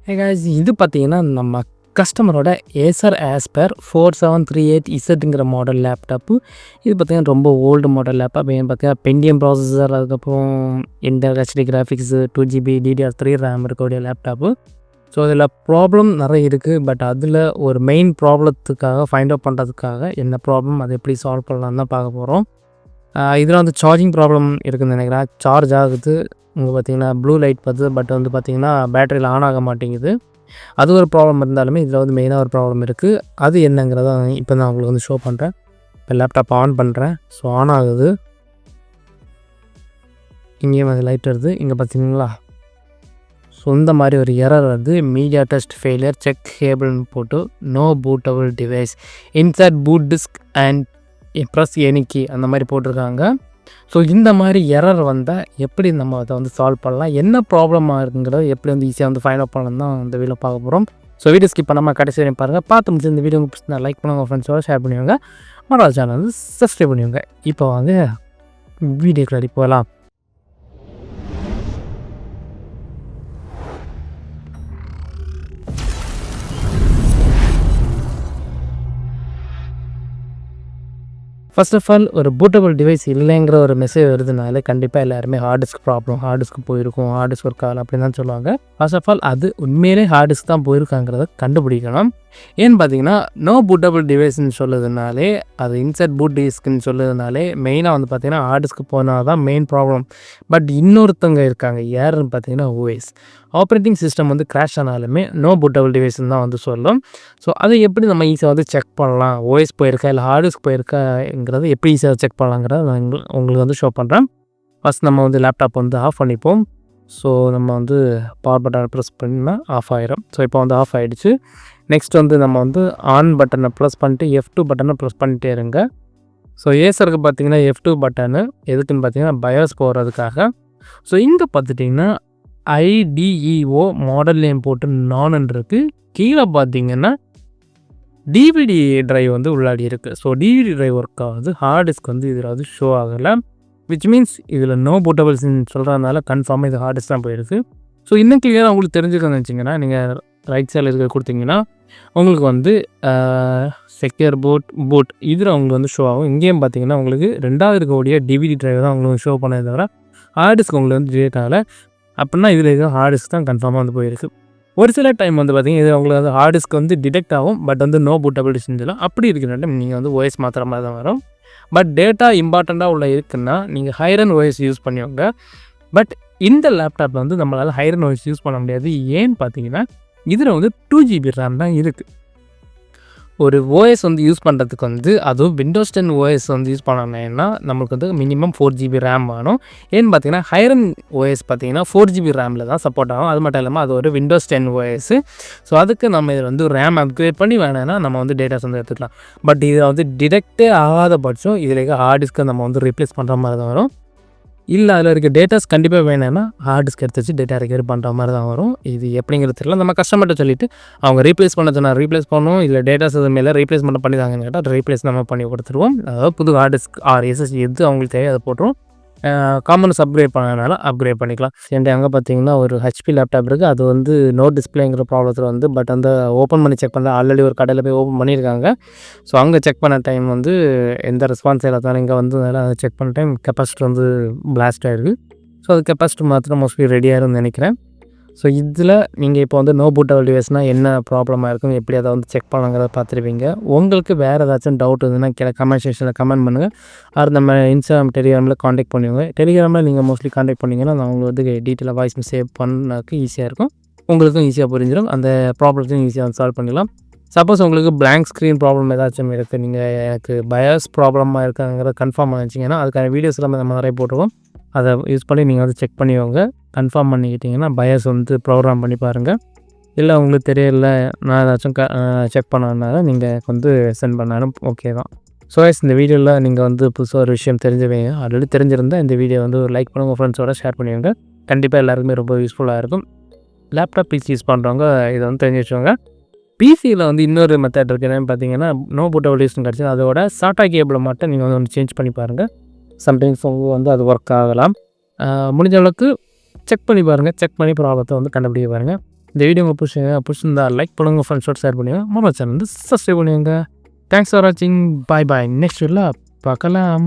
Hey guys, இது பார்த்தீங்கன்னா நம்ம கஸ்டமரோட Acer Aspire 4738Zங்கிற மாடல் லேப்டாப்பு. இது பார்த்தீங்கன்னா ரொம்ப ஓல்டு மாடல் லேப்டாப். ஏன்னு பார்த்தீங்கன்னா பென்டியம் ப்ராசஸர், அதுக்கப்புறம் Intel HD graphics, 2GB DDR3 RAM இருக்கக்கூடிய லேப்டாப்பு. ஸோ இதில் ப்ராப்ளம் நிறைய இருக்குது. பட் அதில் ஒரு மெயின் ப்ராப்ளத்துக்காக ஃபைண்ட் அவுட் பண்ணுறதுக்காக என்ன ப்ராப்ளம், அதை எப்படி சால்வ் பண்ணலான்னு தான் பார்க்க போகிறோம். இதில் வந்து சார்ஜிங் ப்ராப்ளம் இருக்குதுன்னு நினைக்கிறேன். சார்ஜ் ஆகுது, உங்களுக்கு பார்த்தீங்கன்னா ப்ளூ லைட் வருது, பட் வந்து பார்த்தீங்கன்னா பேட்டரியில் ஆன் ஆக மாட்டேங்குது. அது ஒரு ப்ராப்ளம் இருந்தாலுமே இதில் வந்து மெயினாக ஒரு ப்ராப்ளம் இருக்குது. அது என்னங்கிறத இப்போ நான் உங்களுக்கு வந்து ஷோ பண்ணுறேன். இப்போ லேப்டாப் ஆன் பண்ணுறேன். ஸோ ஆன் ஆகுது, இங்கேயும் அது லைட் வருது. இங்கே பார்த்தீங்களா, ஸோ இந்த மாதிரி ஒரு எரர் வருது. மீடியா டெஸ்ட் ஃபெயிலியர், செக் கேபிள்னு போட்டு no bootable device, insert boot disk and press any key அந்த மாதிரி போட்டிருக்காங்க. ஸோ இந்த மாதிரி எரர் வந்தால் எப்படி நம்ம அதை வந்து சால்வ் பண்ணலாம், என்ன ப்ராப்ளமாக இருக்குங்கிறத எப்படி வந்து ஈஸியாக வந்து ஃபைண்ட் அவுட் பண்ணலாம் தான் இந்த வீடியோ பார்க்க போகிறோம். ஸோ வீடியோ ஸ்கிப் பண்ணாமல் கடைசி வரையும் பாருங்கள். பார்த்து முடிச்சு இந்த வீடியோ பிடிச்சிருந்தா லைக் பண்ணுங்க, உங்கள் ஃப்ரெண்ட்ஸோட ஷேர் பண்ணுவாங்க, மறக்காம சேனல் வந்து சப்ஸ்கிரைப் பண்ணுவாங்க. இப்போ வாங்க வீடியோக்கு போகலாம். ஃபர்ஸ்ட் ஆஃப் ஆல், ஒரு பூட்டபிள் டிவைஸ் இல்லைங்கிற ஒரு மெசேஜ் வருதுனால கண்டிப்பாக எல்லாருமே ஹார்ட் டிஸ்க் ப்ராப்ளம், ஹார்ட் டிஸ்க்கு போயிருக்கும், ஹார்ட் டிஸ்க் ஒர்க் ஆகலை அப்படின்னு தான் சொல்லுவாங்க. ஃபர்ஸ்ட் ஆஃப் ஆல், அது உண்மையிலே ஹார்ட் டிஸ்க் தான் போயிருக்காங்கிறத கண்டுபிடிக்கணும். ஏன்னு பார்த்தீங்கன்னா, நோ பூட்டபிள் டிவைஸ்ன்னு சொல்லுறதுனாலே, அது இன்சர்ட் பூட் டிஸ்க்குன்னு சொல்லுறதுனாலே மெயினாக வந்து பார்த்தீங்கன்னா ஹார்ட் டிஸ்க்கு போனால் தான் மெயின் ப்ராப்ளம். பட் இன்னொருத்தவங்க இருக்காங்க, யாருன்னு பார்த்தீங்கன்னா ஓஎஸ். ஆப்ரேட்டிங் சிஸ்டம் வந்து கிராஷ் ஆனாலுமே நோ பூட்டபிள் டிவைஸ்ன்னு தான் வந்து சொல்லும். ஸோ அதை எப்படி நம்ம ஈஸியாக வந்து செக் பண்ணலாம், ஓஎஸ் போயிருக்கா இல்லை ஹார்ட் டிஸ்க் போயிருக்காங்கிறத எப்படி ஈஸியாக செக் பண்ணலாங்கிறத நான் உங்களுக்கு வந்து ஷோ பண்ணுறேன். ஃபஸ்ட் நம்ம வந்து லேப்டாப் வந்து ஆஃப் பண்ணிப்போம். ஸோ நம்ம வந்து பவர் பட்டனை ப்ரெஸ் பண்ணால் ஆஃப் ஆகிடும். ஸோ இப்போ வந்து ஆஃப் ஆகிடுச்சு. நெக்ஸ்ட் வந்து நம்ம வந்து ஆன் பட்டனை ப்ரெஸ் பண்ணிட்டு F2 பட்டனை ப்ரெஸ் பண்ணிட்டே இருங்க. ஸோ ஏசருக்கு பார்த்தீங்கன்னா F2 பட்டனு எதுக்குன்னு பார்த்தீங்கன்னா பயோஸ் போகிறதுக்காக. ஸோ இங்கே பார்த்துட்டிங்கன்னா IDEO மாடல் நேம் போட்டு நானுன்னு இருக்குது. கீழே பார்த்தீங்கன்னா டிவிடி ட்ரைவ் வந்து உள்ளாடி இருக்குது. ஸோ டிவிடி ட்ரைவ் ஒர்க் ஆகுது, ஹார்ட் டிஸ்க் வந்து இதில் வந்து ஷோ ஆகலை. விச் மீன்ஸ் இதில் நோ பூட்டபிள்ஸ்ன்னு சொல்கிறதுனால கன்ஃபார்மாக இது ஹார்ட் டிஸ்க் தான் போயிருக்கு. ஸோ இன்னும் கிளியராக உங்களுக்கு தெரிஞ்சுக்கணும்னு வச்சிங்கன்னா, நீங்கள் ரைட் சைடில் இருக்க கொடுத்தீங்கன்னா உங்களுக்கு வந்து செக்யூர் பூட் இதில் உங்களுக்கு வந்து ஷோ ஆகும். இங்கேயும் பார்த்தீங்கன்னா உங்களுக்கு ரெண்டாவது இருக்கக்கூடிய டிவிடி ட்ரைவ் தான் உங்களுக்கு ஷோ பண்ணதை தவிர ஹார்ட் டிஸ்க் உங்களுக்கு வந்து டிலேட் ஆகலை. அப்படின்னா இதில் எதுவும் ஹார்ட் டிஸ்க் தான் கன்ஃபார்மாக வந்து போயிருக்கு. ஒரு சில டைம் வந்து பார்த்திங்கன்னா இது உங்களுக்கு வந்து ஹார்ட் டிஸ்க் வந்து டிடெக்ட் ஆகும், பட் வந்து நோ பூட்டபிள் செஞ்சலாம். அப்படி இருக்கிற டைம் நீங்கள் வந்து ஓஎஸ் மாத்திர மாதிரி தான் வரும். பட் டேட்டா இம்பார்ட்டண்ட்டாக உள்ள இருக்குன்னா நீங்கள் ஹைரன் ஓஎஸ் யூஸ் பண்ணுவாங்க. பட் இந்த லேப்டாப்பில் வந்து நம்மளால் ஹைரன் ஓஎஸ் யூஸ் பண்ண முடியாது. ஏன்னு பார்த்தீங்கன்னா இதில் வந்து 2GB ரேம் தான் இருக்குது. ஒரு ஓஎஸ் வந்து யூஸ் பண்ணுறதுக்கு வந்து அதுவும் விண்டோஸ் 10 ஓஎஸ் வந்து யூஸ் பண்ணோம்னா நம்மளுக்கு வந்து மினிமம் 4GB ரேம் வேணும். ஏன்னு பார்த்தீங்கன்னா ஹைரன் ஓஎஸ் பார்த்தீங்கன்னா 4GB ரேமில் தான் சப்போர்ட் ஆகும். அது மட்டும் இல்லாமல் அது ஒரு விண்டோஸ் 10 ஓஎஸ். ஸோ அதுக்கு நம்ம இதில் வந்து ரேம் அப்கிரேட் பண்ணி வேணும்னா நம்ம வந்து டேட்டாஸ் வந்து எடுத்துக்கலாம். பட் இதை வந்து டிடெக்டே ஆகாத பட்சம் இதில் ஹார்ட் டிஸ்க்கை நம்ம வந்து ரீப்ளேஸ் பண்ணுற மாதிரி தான் வரும். இல்லை அதில் இருக்க டேட்டாஸ் கண்டிப்பாக வேணும்னா ஹார்ட் டிஸ்க் எடுத்து வச்சு டேட்டா ரெக்கவர் பண்ணுற மாதிரி தான் வரும். இது எப்படிங்கிறது தெரியல. நம்ம கஸ்டமர்கிட்ட சொல்லிவிட்டு அவங்க ரீப்ளேஸ் பண்ண சொன்னால் ரீப்ளேஸ் பண்ணணும், இல்லை டேட்டாஸ் அது மேலே ரீப்ளேஸ்மெண்ட் பண்ணிதாங்கன்னு கேட்டால் ரீப்ளேஸ் நம்ம பண்ணி கொடுத்துருவோம். அதாவது புது ஹார்ட் டிஸ்க் ஆர் எஸ்எஸ்டி எது அவங்களுக்கு தேவை அதை போட்டுருவோம். காமன்ஸ் அப்கிரேட் பண்ணனால அப்கிரேட் பண்ணிக்கலாம். என்கிட்ட அங்கே பார்த்தீங்கன்னா ஒரு ஹெச்பி லேப்டாப் இருக்குது. அது வந்து நோ டிஸ்பிளேங்கிற ப்ராப்ளத்தில் வந்து பட் அந்த ஓப்பன் பண்ணி செக் பண்ணல. ஆல்ரெடி ஒரு கடையில் போய் ஓப்பன் பண்ணியிருக்காங்க. ஸோ அங்கே செக் பண்ண டைம் வந்து எந்த ரெஸ்பான்ஸ் இல்லாதனால இங்கே வந்து அதை செக் பண்ண டைம் கெப்பாசிட்டர் வந்து பிளாஸ்ட் ஆகிருக்கு. ஸோ அது கெப்பாசிட்டர் மாத்திரம் மோஸ்ட்லி ரெடியாகிருன்னு நினைக்கிறேன். ஸோ இதில் நீங்கள் இப்போ வந்து நோ பூட்டபிள் டிவைஸ்னால் என்ன ப்ராப்ளமாக இருக்கும், எப்படி அதை வந்து செக் பண்ணங்கிறத பார்த்துருப்பீங்க. உங்களுக்கு வேறு ஏதாச்சும் டவுட் இருந்ததுன்னா கீழே கமெண்ட் செக்ஷனில் கமெண்ட் பண்ணுங்கள். அது நம்ம இன்ஸ்டாகிராம், டெலிகிராமில் காண்டாக்ட் பண்ணுவாங்க. டெலிகிராமில் நீங்கள் மோஸ்ட்லி காண்டாக்ட் பண்ணிங்கன்னா நான் உங்களுக்கு வந்து டீட்டெயிலாக வாய்ஸ் சேவ் பண்ணக்கு ஈஸியாக இருக்கும். உங்களுக்கும் ஈஸியாக புரிஞ்சிடும். அந்த ப்ராப்ளத்தையும் ஈஸியாக வந்து சால்வ் பண்ணிடலாம். சப்போஸ் உங்களுக்கு பிளாங்க் ஸ்க்ரீன் ப்ராப்ளம் ஏதாச்சும் இருக்குது, நீங்கள் எனக்கு பயாஸ் ப்ராப்ளமாக இருக்காங்கிறத கன்ஃபார்ம் பண்ணிச்சிங்கன்னா அதுக்கான வீடியோஸ் எல்லாமே நம்ம நிறைய போட்டுருவோம். அதை யூஸ் பண்ணி நீங்கள் வந்து செக் பண்ணிக்கோங்க. கன்ஃபார்ம் பண்ணிக்கிட்டிங்கன்னா பயாஸ் வந்து ப்ரோக்ராம் பண்ணி பாருங்கள். இல்லை உங்களுக்கு தெரியல, நான் ஏதாச்சும் செக் பண்ணனால நீங்கள் வந்து சென்ட் பண்ணாலும் ஓகே தான். ஸோ இந்த வீடியோவில் நீங்கள் வந்து புதுசாக ஒரு விஷயம் தெரிஞ்சுவீங்க. ஆல்ரெடி தெரிஞ்சிருந்தால் இந்த வீடியோ வந்து ஒரு லைக் பண்ணுங்கள், ஃப்ரெண்ட்ஸோட ஷேர் பண்ணுவீங்க. கண்டிப்பாக எல்லாருக்குமே ரொம்ப யூஸ்ஃபுல்லாக இருக்கும். லேப்டாப் பிசி யூஸ் பண்ணுறவங்க இதை வந்து தெரிஞ்சு வச்சுக்கோங்க. பிசியில் வந்து இன்னொரு மெத்தட் இருக்குது. என்னென்னு பார்த்தீங்கன்னா நோ பூட்டபிள் டிவைஸ்னு கிடச்சி அதோட சாட்டா கேபிளை மட்டும் நீங்கள் வந்து சேஞ்ச் பண்ணி பாருங்கள். சம்டைம்ஸ் உங்களுக்கு வந்து அது ஒர்க் ஆகலாம். முடிஞ்ச அளவுக்கு செக் பண்ணி பாருங்கள். செக் பண்ணி ப்ராப்ளத்தை வந்து கண்டுபிடிக்க பாருங்கள். இந்த வீடியோ உங்களுக்கு பிடிச்சிருந்தா லைக் பண்ணுங்க, ஃப்ரெண்ட்ஸோட ஷேர் பண்ணுங்க, மொபைல் சேனல் வந்து சப்ஸ்கிரைப் பண்ணுங்க. தேங்க்ஸ் ஃபார் வாட்சிங். பாய் பாய். நெக்ஸ்ட் வீடியோவில் பார்க்கலாம்.